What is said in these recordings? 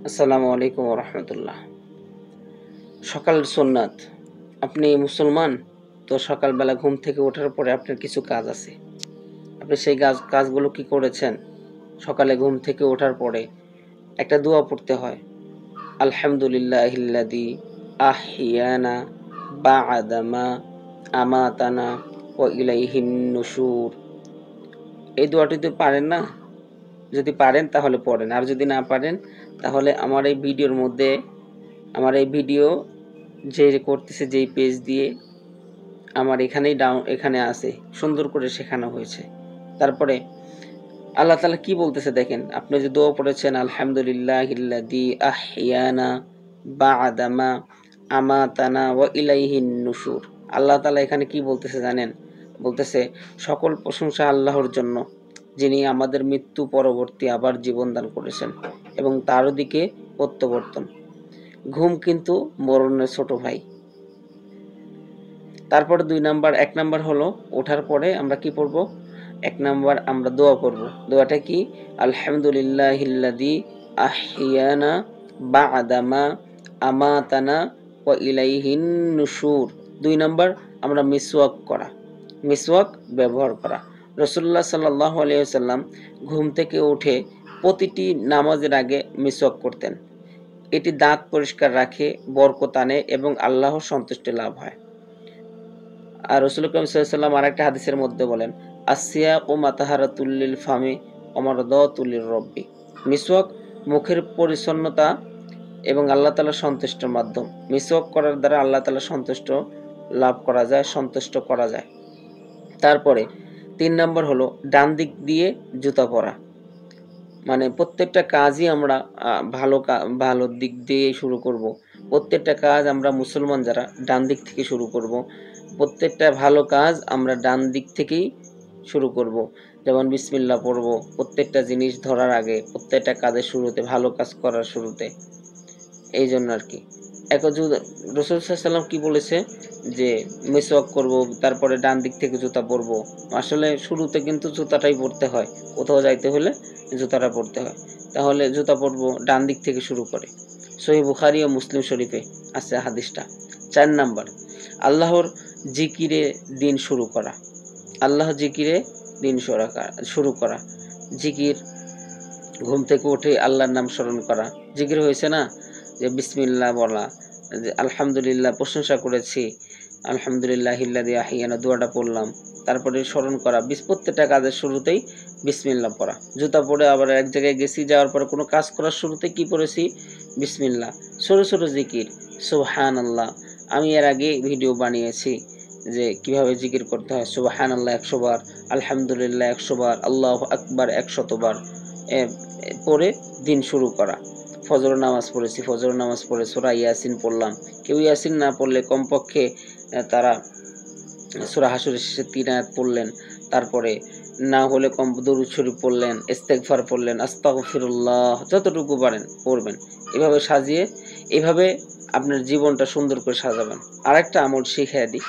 আসসালামু আলাইকুম রহমতুল্লাহ। সকালের সুন্নাত। আপনি মুসলমান, তো সকালবেলা ঘুম থেকে ওঠার পরে আপনার কিছু কাজ আছে। আপনি সেই কাজগুলো কি করেছেন? সকালে ঘুম থেকে ওঠার পরে একটা দোয়া পড়তে হয়। আলহামদুলিল্লাহিল্লাযী আহইয়ানা বা'দা মা আমাতানা ওয়া ইলাইহিন নুশুর। এই দোয়াটি তো পারেন না? যদি পারেন তাহলে পড়েন, আর যদি না পারেন তাহলে আমার এই ভিডিও যে করতেছে যেই পেজ দিয়ে আমার এখানে আছে, সুন্দর করে শেখানো হয়েছে। তারপরে আল্লাহ তাআলা কি বলতেছে দেখেন, আপনি যে দোয়া পড়েছেন আলহামদুলিল্লাহিল্লাযী আহইয়ানা বা'দা মা আমাতানা ওয়া ইলাইহিন নুশুর। আল্লাহ তাআলা এখানে কি বলতেছে জানেন? বলতেছে সকল প্রশংসা আল্লাহর জন্য, যিনি আমাদের মৃত্যু পরবর্তী আবার জীবন দান করেছেন এবং তার দিকে প্রত্যাবর্তন। ঘুম কিন্তু মরণের ছোট ভাই। তারপরে ২ নাম্বার, ১ নাম্বার হলো ওঠার পরে আমরা কি পড়ব? ১ নাম্বার আমরা দোয়া পড়ব। দোয়াটা কি? আলহামদুলিল্লাহিল্লাযী আহইয়ানা বা'দা মা আমাতানা ওয়া ইলাইহিন নুশুর। ২ নাম্বার আমরা মিসওয়াক ব্যবহার করা। রাসূলুল্লাহ সাল্লাল্লাহু আলাইহি ওয়াসাল্লাম ঘুম থেকে উঠে প্রতিটি নামাজের আগে মিসওয়াক করতেন। এটি দাঁত পরিষ্কার রাখে, বরকত আনে এবং আল্লাহর সন্তুষ্টি লাভ হয়। আর রাসূল করিম সাল্লাল্লাহু আলাইহি ওয়াসাল্লাম আরেকটা হাদিসের মধ্যে বলেন, আসিয়াকু মাতাহারাতুল লিল ফামি ওয়া মারদাতুল লিররাব্বি। মিসওয়াক মুখের পরিচ্ছন্নতা এবং আল্লাহ তাআলার সন্তুষ্টির মাধ্যম। মিসওয়াক করার দ্বারা আল্লাহ তাআলার সন্তুষ্ট করা যায়। তারপরে ৩ নম্বর হলো ডান দিক দিয়ে জুতা পরা। মানে প্রত্যেকটা কাজই আমরা ভালো দিক দিয়ে শুরু করব। প্রত্যেকটা কাজ আমরা মুসলমান যারা ডান দিক থেকে শুরু করব। প্রত্যেকটা ভালো কাজ আমরা ডান দিক থেকেই শুরু করব। যেমন বিসমিল্লাহ পড়ব প্রত্যেকটা জিনিস ধরার আগে, প্রত্যেকটা কাজের শুরুতে, ভালো কাজ করার শুরুতে। এই জন্য আর কি। রাসূল সাল্লাল্লাহু আলাইহি ওয়াসাল্লাম কি বলেছে যে মিসওয়াক করব, তারপরে ডান দিক থেকে জুতা পরব। আসলে শুরুতে কিন্তু জুতাটাই পরতে হয়। কোথাও যাইতে হলে জুতাটা পরতে হয়। তাহলে জুতা পরব ডান দিক থেকে শুরু করে। সহিহ বুখারী ও মুসলিম শরীফে আছে হাদিসটা। ৪ নাম্বার আল্লাহর জিকিরে দিন শুরু করা। আল্লাহর জিকিরে দিন শুরু করা। জিকির, ঘুম থেকে উঠে আল্লাহর নাম স্মরণ করা। জিকির হয়েছে না, যে বিসমিল্লাহ বলা, যে আলহামদুলিল্লাহ প্রশংসা করেছি, আলহামদুলিল্লাহিল্লাযী আহইয়ানা দোয়াটা পড়লাম। তারপরে স্মরণ করা, প্রত্যেকটা কাজের শুরুতেই বিসমিল্লাহ পড়া। জুতা পরে আবার এক জায়গায় গেছি, যাওয়ার পরে কোনো কাজ করার শুরুতে কি পড়েছি? বিসমিল্লাহ। ছোট ছোট জিকির, সুবহানাল্লাহ। আমি এর আগে ভিডিও বানিয়েছি যে কিভাবে জিকির করতে হয়। সুবহানাল্লাহ ১০০ বার, আলহামদুলিল্লাহ ১০০ বার, আল্লাহু আকবার ১০০ বার পড়ে দিন শুরু করা। ফজর নামাজ পড়েছি, ফজর নামাজ পড়ে সূরা ইয়াসিন পড়লাম। কেউ ইয়াসিন না পড়লে কমপক্ষে তারা সূরা হাশরের শেষে ৩ আয়াত পড়লেন। তারপরে না হলে দরুদ শরীফ পড়লেন, ইস্তেগফার পড়লেন, আস্তাগফিরুল্লাহ, যতটুকু পারেন পড়বেন। এভাবে আপনার জীবনটা সুন্দর করে সাজাবেন। আরেকটা আমল শিখাইয়া দিই।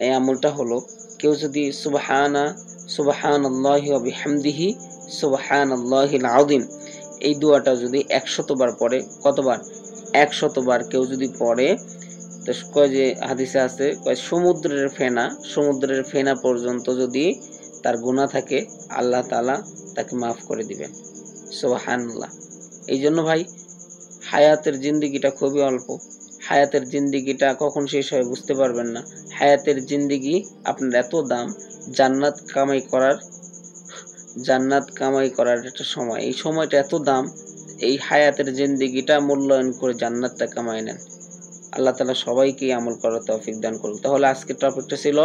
এই আমলটা হলো, কেউ যদি সুবহানাল্লাহি ওয়া বিহামদিহি সুবহানাল্লাহিল আযীম এই দোয়াটা যদি ১০০ বার পড়ে, কতবার? ১০০ বার কেউ যদি পড়ে, তো কয় যে হাদিসে আছে, কয় সমুদ্রের ফেনা পর্যন্ত যদি তার গুনাহ থাকে, আল্লাহ তাআলা তাকে মাফ করে দিবেন। সুবহানাল্লাহ। এই জন্য ভাই, হায়াতের জিন্দেগিটা খুবই অল্প। হায়াতের জিন্দেগিটা কখন শেষ হয় বুঝতে পারবেন না। হায়াতের জিন্দেগি আপনার এত দাম, জান্নাত কামাই করার একটা সময়। এই সময়টা এত দাম, এই হায়াতের জিন্দেগিটা মূল্যায়ন করে জান্নাতটা কামাই নেন। আল্লাহ তাআলা সবাইকে আমল করার তৌফিক দান করুন। তাহলে আজকের টপিকটা ছিল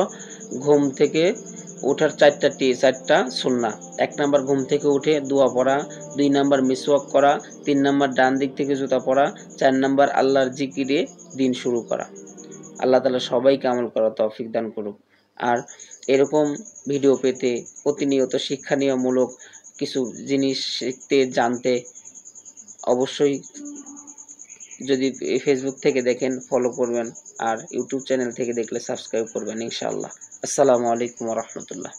ঘুম থেকে ওঠার ৪টা সুন্নাহ। ১ নাম্বার ঘুম থেকে উঠে দোয়া পড়া, ২ নাম্বার মিসওয়াক করা, ৩ নাম্বার ডান দিক থেকে জুতা পরা, ৪ নাম্বার আল্লাহর জিকিরে দিন শুরু করা। আল্লাহ তাআলা সবাইকে আমল করার তৌফিক দান করুক। আর এরকম ভিডিও পেতে, প্রতিনিয়ত শিক্ষানীয়মূলক কিছু জিনিস শিখতে, জানতে অবশ্যই যদি ফেসবুক থেকে দেখেন ফলো করবেন, আর ইউটিউব চ্যানেল থেকে দেখলে সাবস্ক্রাইব করবেন ইনশাআল্লাহ। আসসালামু আলাইকুম ওয়া রাহমাতুল্লাহ।